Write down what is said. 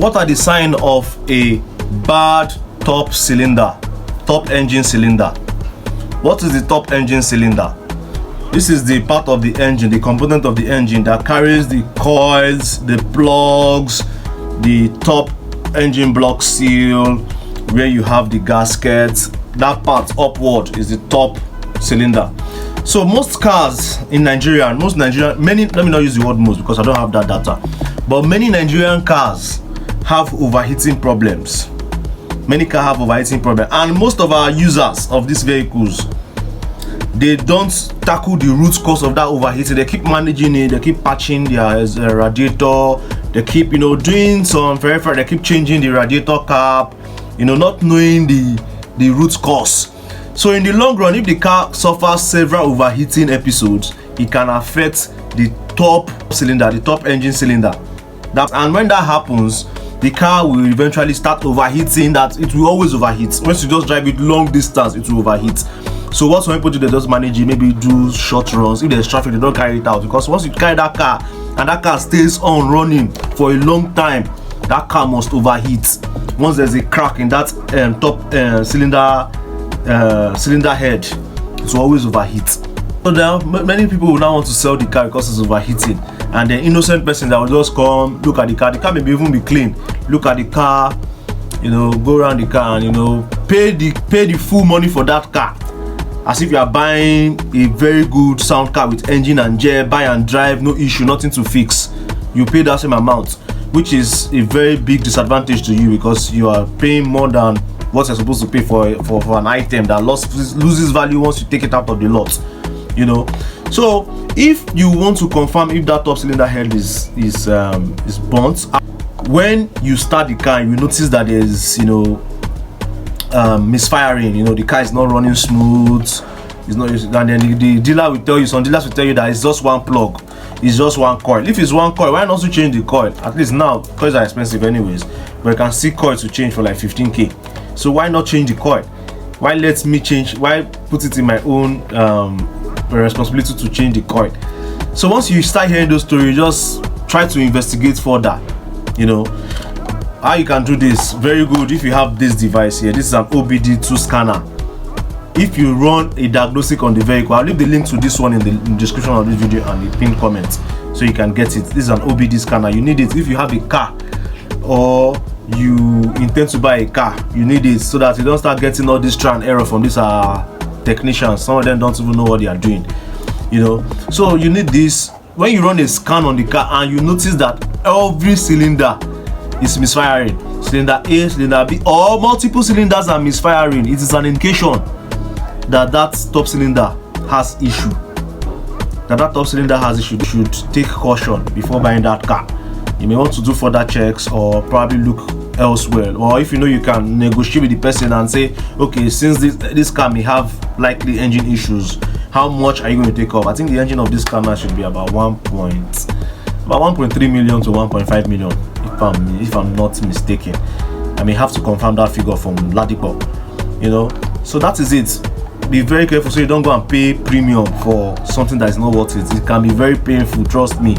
what are the signs of a bad top engine cylinder? What is the top engine cylinder? This is the part of the engine, the component of the engine that carries the coils, the plugs, the top engine block seal, where you have the gaskets. That part upward is the top cylinder. So most cars in Nigeria, let me not use the word most because I don't have that data, but many Nigerian cars have overheating problems. Many cars have overheating problems, and most of our users of these vehicles, they don't tackle the root cause of that overheating. They keep managing it, they keep patching their radiator, they keep doing some they keep changing the radiator cap, not knowing the root cause. So in the long run, if the car suffers several overheating episodes, it can affect the top cylinder, the top engine cylinder. And when that happens, the car will eventually start overheating. That it will always overheat. Once you just drive it long distance, it will overheat. So what some people do, they just manage it, maybe do short runs. If there's traffic, they don't carry it out, because once you carry that car and that car stays on running for a long time, that car must overheat. Once there's a crack in that top cylinder head, it will always overheat. So now many people will now want to sell the car because it's overheating, and the innocent person that will just come look at the car may even be clean, look at the car, go around the car and pay the full money for that car, as if you are buying a very good sound car with engine and gear, buy and drive, no issue, nothing to fix. You pay that same amount, which is a very big disadvantage to you, because you are paying more than what you're supposed to pay for an item that loses value once you take it out of the lot. So if you want to confirm if that top cylinder head is burnt, when you start the car, you notice that there's misfiring. The car is not running smooth. It's not, and then the dealer will tell you, some dealers will tell you that it's just one plug, it's just one coil. If it's one coil, why not to change the coil? At least now coils are expensive anyways, but you can see coils to change for like 15k. So why not change the coil? Why put it in my own responsibility to change the coil? So once you start hearing those stories, just try to investigate further. How you can do this, very good. If you have this device here, this is an OBD II scanner. If you run a diagnostic on the vehicle, I'll leave the link to this one in the description of this video and the pinned comment, so you can get it. This is an OBD scanner. You need it if you have a car or you intend to buy a car. You need it so that you don't start getting all this trial and error from these technicians. Some of them don't even know what they are doing. So you need this. When you run a scan on the car and you notice that every cylinder is misfiring, cylinder A, cylinder B, or multiple cylinders are misfiring, it is an indication that top cylinder has issue. You should take caution before buying that car. You may want to do further checks or probably look elsewhere, or if you can negotiate with the person and say, okay, since this car may have likely engine issues, how much are you going to take off? I think the engine of this car now should be about 1.3 million to 1.5 million, if I'm not mistaken. I may have to confirm that figure from Ladipo. So that is it. Be very careful so you don't go and pay premium for something that is not worth it. It can be very painful, trust me.